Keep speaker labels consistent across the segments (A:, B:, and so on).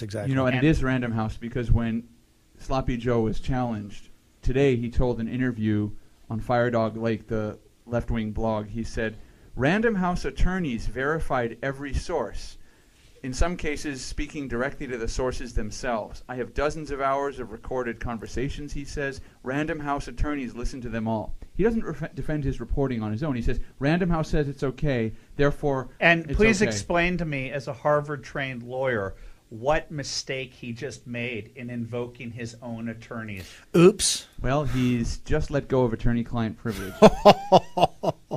A: exactly.
B: You know, and it is Random House because when Sloppy Joe was challenged today, he told an interview on Firedog Lake, the left-wing blog. He said, "Random House attorneys verified every source. In some cases, speaking directly to the sources themselves. I have dozens of hours of recorded conversations," he says. "Random House attorneys listen to them all." He doesn't defend his reporting on his own. He says, Random House says it's okay, therefore
C: And
B: it's
C: please
B: okay.
C: explain to me, as a Harvard-trained lawyer, what mistake he just made in invoking his own attorneys.
A: Oops.
B: Well, he's just let go of attorney-client privilege.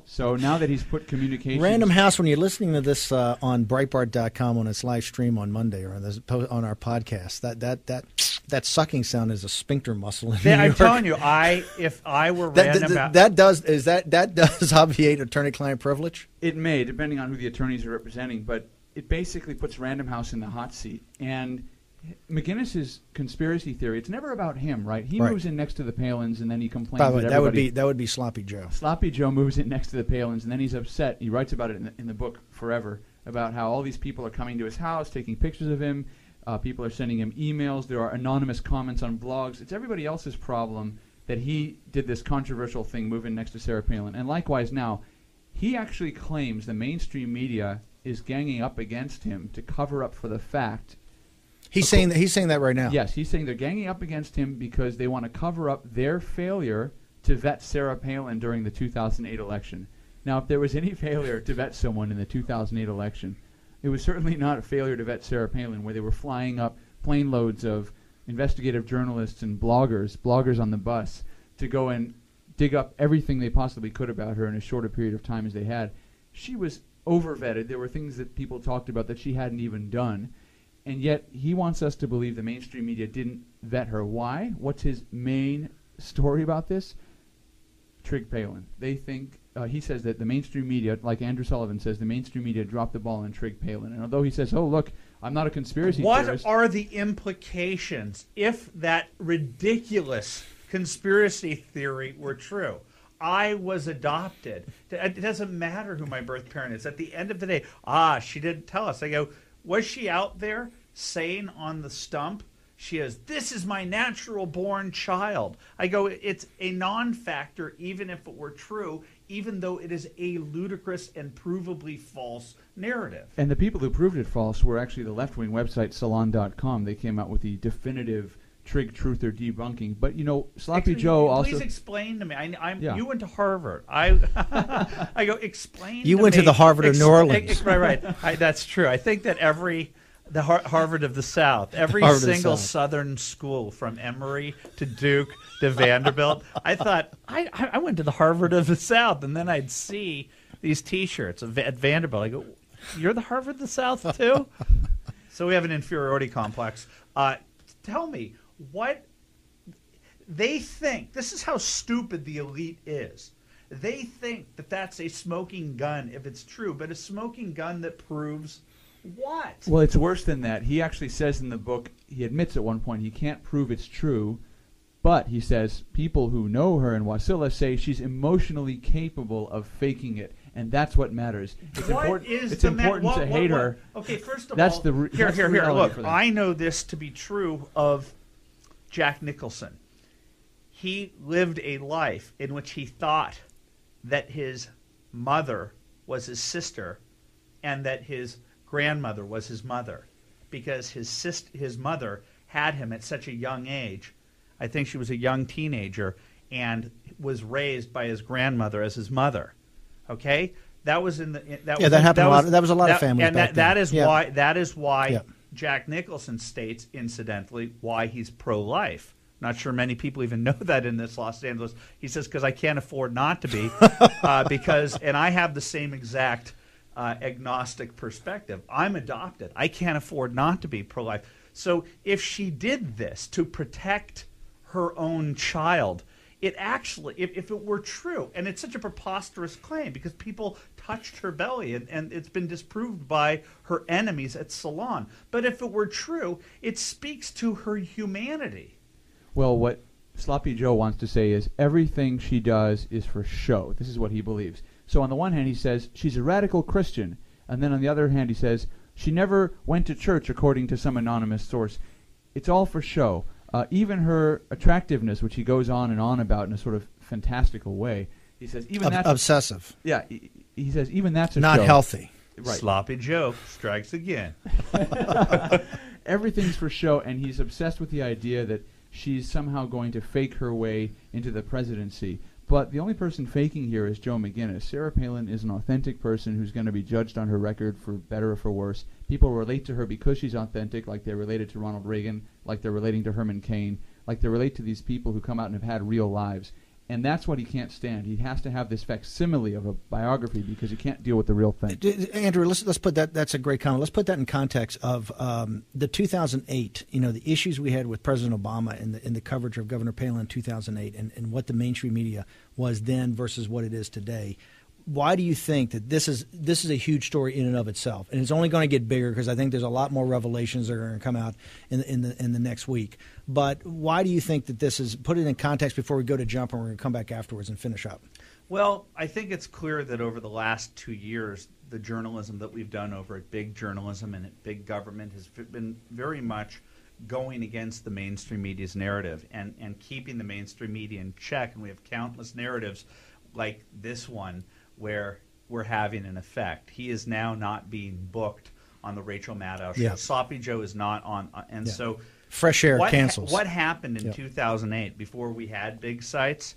B: So now that he's put communications...
A: Random House, when you're listening to this on Breitbart.com on its live stream on Monday or on our podcast, that sucking sound is a sphincter muscle in New
C: I'm
A: York.
C: telling you, if I were Random House...
A: That does obviate attorney-client privilege?
B: It may, depending on who the attorneys are representing, but it basically puts Random House in the hot seat. And McGinnis's conspiracy theory, it's never about him, right? He moves in next to the Palins, and then he complains
A: By the way,
B: that
A: that would be Sloppy Joe.
B: Sloppy Joe moves in next to the Palins, and then he's upset. He writes about it in the book Forever, about how all these people are coming to his house, taking pictures of him. People are sending him emails. There are anonymous comments on blogs. It's everybody else's problem that he did this controversial thing, moving next to Sarah Palin. And likewise now, he actually claims the mainstream media is ganging up against him to cover up for the fact.
A: He's saying that right now.
B: Yes, he's saying they're ganging up against him because they want to cover up their failure to vet Sarah Palin during the 2008 election. Now, if there was any failure to vet someone in the 2008 election, it was certainly not a failure to vet Sarah Palin, where they were flying up plane loads of investigative journalists and bloggers on the bus to go and dig up everything they possibly could about her in as short a period of time as they had. She was over-vetted. There were things that people talked about that she hadn't even done. And yet he wants us to believe the mainstream media didn't vet her. Why? What's his main story about this? Trig Palin. They think, he says that the mainstream media, like Andrew Sullivan says, the mainstream media dropped the ball on Trig Palin. And although he says, oh, look, I'm not a conspiracy theorist.
C: What are the implications if that ridiculous conspiracy theory were true? I was adopted. It doesn't matter who my birth parent is. At the end of the day, she didn't tell us. I go, was she out there saying on the stump, this is my natural born child? I go, it's a non-factor, even if it were true, even though it is a ludicrous and provably false narrative.
B: And the people who proved it false were actually the left-wing website Salon.com. They came out with the definitive Trig truther debunking. But, you know, Sloppy Joe also...
C: Please explain to me. You went to Harvard. I go, explain
A: You
C: to
A: went
C: me,
A: to the Harvard of New Orleans.
C: Right. That's true. I think that the Harvard of the South, every single Southern school from Emory to Duke to Vanderbilt, I thought, I went to the Harvard of the South, and then I'd see these T-shirts at Vanderbilt. I go, you're the Harvard of the South too? So we have an inferiority complex. Tell me, what they think, this is how stupid the elite is. They think that that's a smoking gun if it's true, but a smoking gun that proves what?
B: Well, it's worse than that. He actually says in the book, he admits at one point he can't prove it's true, but he says people who know her in Wasilla say she's emotionally capable of faking it, and that's what matters. It's important to hate her.
C: Okay, first of
B: that's
C: all, here. Look, I know this to be true of Jack Nicholson. He lived a life in which he thought that his mother was his sister and that his grandmother was his mother, because his mother had him at such a young age. I think she was a young teenager and was raised by his grandmother as his mother. Okay, that was in the that
A: happened a lot. That was a lot of families back then.
C: That is why Jack Nicholson states, incidentally, why he's pro-life. Not sure many people even know that in this Los Angeles. He says, because I can't afford not to be, and I have the same exact agnostic perspective. I'm adopted. I can't afford not to be pro-life. So if she did this to protect her own child, it actually, if it were true, and it's such a preposterous claim because people touched her belly, and it's been disproved by her enemies at Salon. But if it were true, it speaks to her humanity.
B: Well, what Sloppy Joe wants to say is everything she does is for show. This is what he believes. So on the one hand, he says she's a radical Christian, and then on the other hand, he says She never went to church, according to some anonymous source. It's all for show. Even her attractiveness, which he goes on and on about in a sort of fantastical way, he says even that's
A: obsessive.
B: Yeah, he says even that's a
A: not
B: show.
A: Healthy.
B: Right.
C: Sloppy Joe strikes again.
B: Everything's for show, and he's obsessed with the idea that she's somehow going to fake her way into the presidency. But the only person faking here is Joe McGinnis. Sarah Palin is an authentic person who's going to be judged on her record for better or for worse. People relate to her because she's authentic, like they related to Ronald Reagan, like they're relating to Herman Cain, like they relate to these people who come out and have had real lives. And that's what he can't stand. He has to have this facsimile of a biography because he can't deal with the real thing.
A: Andrew, let's put that. That's a great comment. Let's put that in context of the 2008. The issues we had with President Obama in the coverage of Governor Palin in 2008, and what the mainstream media was then versus what it is today. Why do you think that this is a huge story in and of itself, and it's only going to get bigger because I think there's a lot more revelations that are going to come out in the next week. But why do you think that this is? Put it in context before we go to jump, and we're going to come back afterwards and finish up.
C: Well, I think it's clear that over the last 2 years, the journalism that we've done over at Big Journalism and at Big Government has been very much going against the mainstream media's narrative and keeping the mainstream media in check. And we have countless narratives like this one where we're having an effect. He is now not being booked on the Rachel Maddow show.
A: Yeah.
C: Sloppy Joe is not on. And so
A: Fresh Air cancels.
C: What happened in 2008 before we had big sites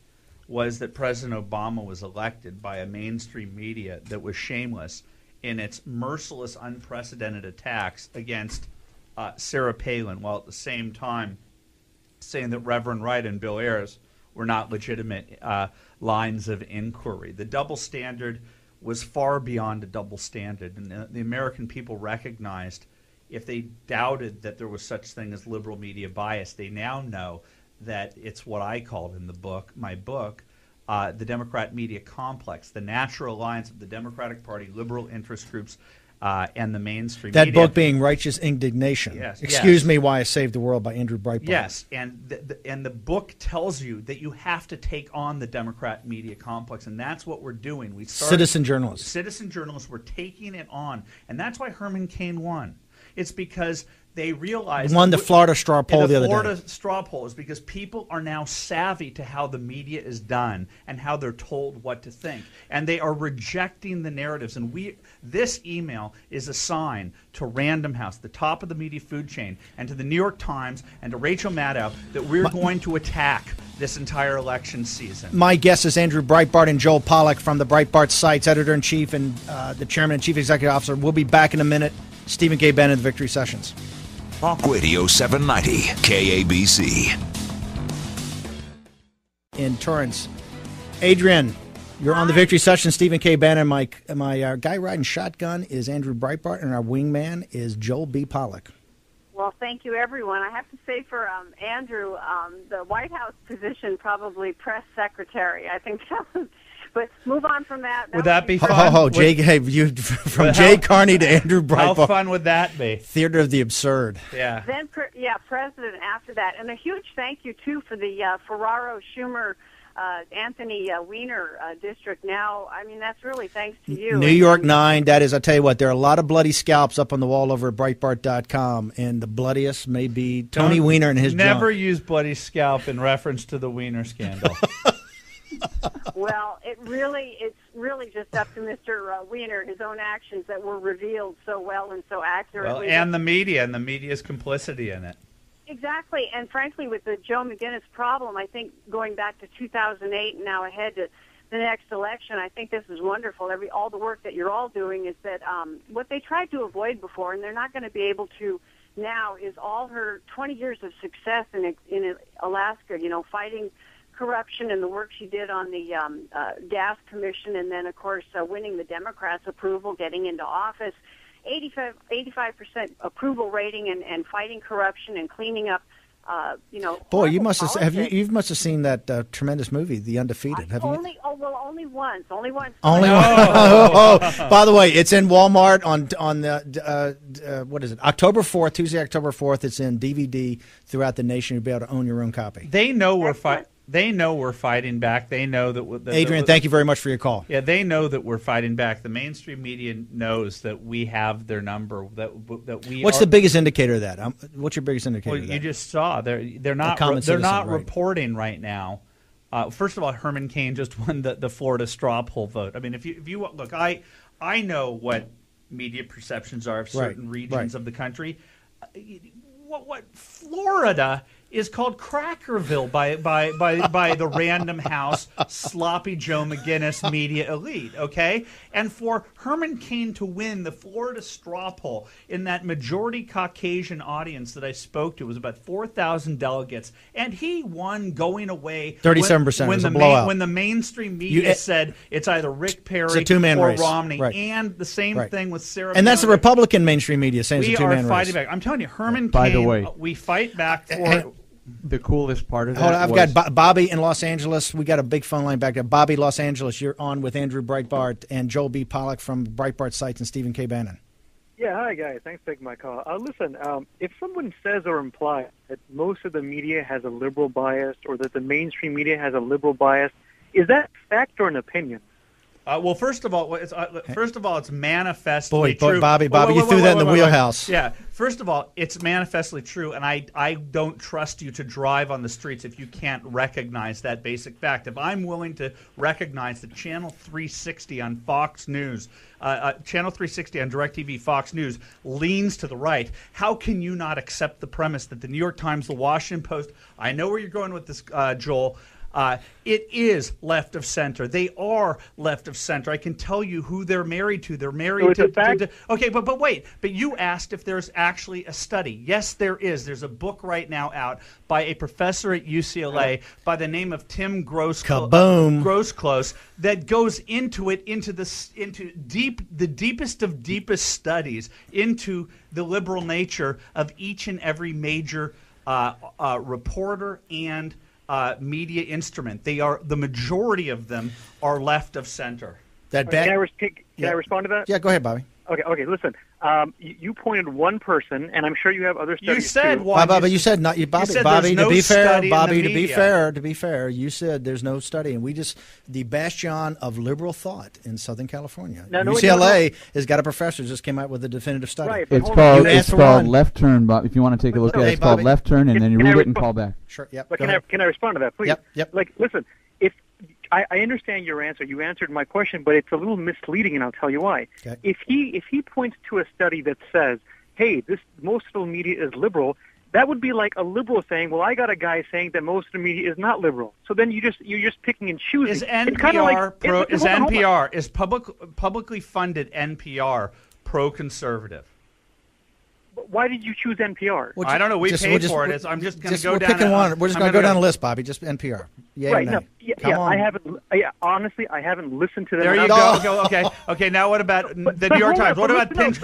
C: was that President Obama was elected by a mainstream media that was shameless in its merciless, unprecedented attacks against Sarah Palin, while at the same time saying that Reverend Wright and Bill Ayers were not legitimate lines of inquiry. The double standard was far beyond a double standard, and the American people recognized, if they doubted that there was such thing as liberal media bias, they now know that it's what I called in the book, my book, the Democrat media complex, the natural alliance of the Democratic Party, liberal interest groups, and the mainstream media.
A: That book being Righteous Indignation.
C: Yes,
A: Excuse me, Why I Saved the World by Andrew Breitbart.
C: Yes, and the book tells you that you have to take on the Democrat media complex, and that's what we're doing.
A: Citizen journalists.
C: Citizen journalists were taking it on, and that's why Herman Cain won. It's because they realized
A: won the Florida straw poll the other day.
C: The Florida straw poll is because people are now savvy to how the media is done and how they're told what to think, and they are rejecting the narratives. And this email is a sign to Random House, the top of the media food chain, and to the New York Times and to Rachel Maddow that we're going to attack this entire election season.
A: My guest is Andrew Breitbart and Joel Pollack from the Breitbart Sites, editor-in-chief and the chairman and chief executive officer. We'll be back in a minute. Stephen K. Bannon, the Victory Sessions.
D: Talk Radio 790, KABC.
A: In Torrance. Adrian, you're on the Victory Session. Stephen K. Bannon. My guy riding shotgun is Andrew Breitbart, and our wingman is Joel B. Pollack.
E: Well, thank you, everyone. I have to say for Andrew, the White House position, probably press secretary. I think that was... But move on from that.
C: Would that be fun?
A: From Jay Carney to Andrew Breitbart.
C: How fun would that be?
A: Theater of the absurd.
C: Yeah.
E: Then, president after that. And a huge thank you, too, for the Ferraro, Schumer, Anthony Weiner district now. I mean, that's really thanks to you.
A: New York 9, that is, I tell you what, there are a lot of bloody scalps up on the wall over at Breitbart.com, and the bloodiest may be Tony Weiner and his
C: Never
A: junk.
C: use bloody scalp in reference to the Weiner scandal.
E: Well, it's really just up to Mr. Weiner, his own actions that were revealed so well and so accurately.
C: Well, and the media's complicity in it.
E: Exactly, and frankly, with the Joe McGinnis problem, I think going back to 2008 and now ahead to the next election, I think this is wonderful. All the work that you're all doing is that what they tried to avoid before, and they're not going to be able to now, is all her 20 years of success in Alaska, fighting corruption and the work she did on the gas commission, and then, of course, winning the Democrats' approval, getting into office, 85% approval rating, and fighting corruption and cleaning up,
A: Boy, you must have seen that tremendous movie, The Undefeated, haven't you?
E: Only once. Only once.
A: By the way, it's in Walmart on the what is it? October 4th, Tuesday, October 4th. It's in DVD throughout the nation. You'll be able to own your own copy.
C: They know They know we're fighting back. They know that.
A: Adrian, thank you very much for your call.
C: Yeah, they know that we're fighting back. The mainstream media knows that we have their number. That we.
A: What's the biggest indicator of that? What's your biggest indicator?
C: Well,
A: of that?
C: you just saw they're not reporting right now. First of all, Herman Cain just won the Florida straw poll vote. I mean, if you look, I know what media perceptions are of certain regions of the country. What Florida is called Crackerville by the Random House sloppy Joe McGinnis media elite, okay? And for Herman Cain to win the Florida straw poll in that majority Caucasian audience that I spoke to, it was about 4,000 delegates, and he won going away
A: 37%. When the blowout.
C: When the mainstream media said it's either Rick Perry
A: or
C: race. Romney, and the same thing with Sarah.
A: And that's the Republican mainstream media saying it's a two-man race.
C: We are fighting back. I'm telling you, Herman Cain.
B: By the way,
C: we fight back for.
B: The coolest part of that.
A: Hold on, I've got Bobby in Los Angeles. We got a big phone line back there. Bobby, Los Angeles, you're on with Andrew Breitbart and Joel B. Pollack from Breitbart Sites and Stephen K. Bannon.
F: Yeah, hi, guys. Thanks for taking my call. Listen, if someone says or implies that most of the media has a liberal bias or that the mainstream media has a liberal bias, is that fact or an opinion?
C: Well, first of all, it's manifestly true.
A: Boy, Bobby, you threw that in the wheelhouse.
C: Yeah. First of all, it's manifestly true, and I don't trust you to drive on the streets if you can't recognize that basic fact. If I'm willing to recognize that Channel 360 on Fox News, Channel 360 on DirecTV Fox News leans to the right, how can you not accept the premise that the New York Times, the Washington Post, I know where you're going with this, Joel, it is left of center. They are left of center. I can tell you who they're married to. They're married to okay, but wait. But you asked if there's actually a study. Yes, there is. There's a book right now out by a professor at UCLA by the name of Tim Grosclose that goes into the deepest of deepest studies into the liberal nature of each and every major reporter and media instrument. The majority of them are left of center.
F: Can I respond to that?
A: Yeah, go ahead, Bobby.
F: Okay. Listen, you pointed one person, and I'm sure you have other studies.
C: You said
F: too.
C: one.
A: Bobby, you said not. Bobby,
C: no
A: to be fair,
C: Bobby,
A: to be fair, you said there's no study, and the bastion of liberal thought in Southern California. UCLA has got a professor who just came out with a definitive study.
F: Right,
B: it's called Left Turn, Bob. If you want to take a look at it, it's called Left Turn, and then you read it and call back.
A: Sure. Yep.
F: But can I respond to that, please?
A: Yep.
F: Like, listen, if I understand your answer, you answered my question, but it's a little misleading, and I'll tell you why.
A: Okay.
F: If he points to a study that says, "Hey, most of the media is liberal," that would be like a liberal saying, "Well, I got a guy saying that most of the media is not liberal." So then you're just picking and choosing.
C: Is NPR is publicly funded NPR pro-conservative?
F: Why did you choose NPR?
C: I don't know. We paid for it. I'm just going to go down.
A: Picking one. We're just going to go down the list, Bobby. Just NPR. Yeah.
F: Right. No. Yeah. I haven't. Honestly, I haven't listened to them.
C: There you go. Okay. Now, what about the New York Times? What about Pinch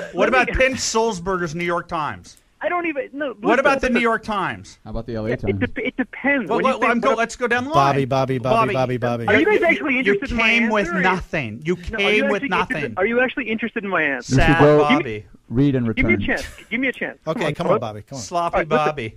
C: Sulzberger's New York Times?
F: I don't even know.
C: What about the New York Times?
B: How about the LA Times?
F: It depends.
C: Well, let's go down the line.
A: Bobby.
F: Are you guys actually interested in my answer?
C: You came with nothing. You came with nothing.
F: Are you actually interested in my answer?
C: Sad Bobby.
B: Read and return.
F: Give me a chance.
A: Okay, come on, Bobby. Come on.
C: Sloppy Bobby.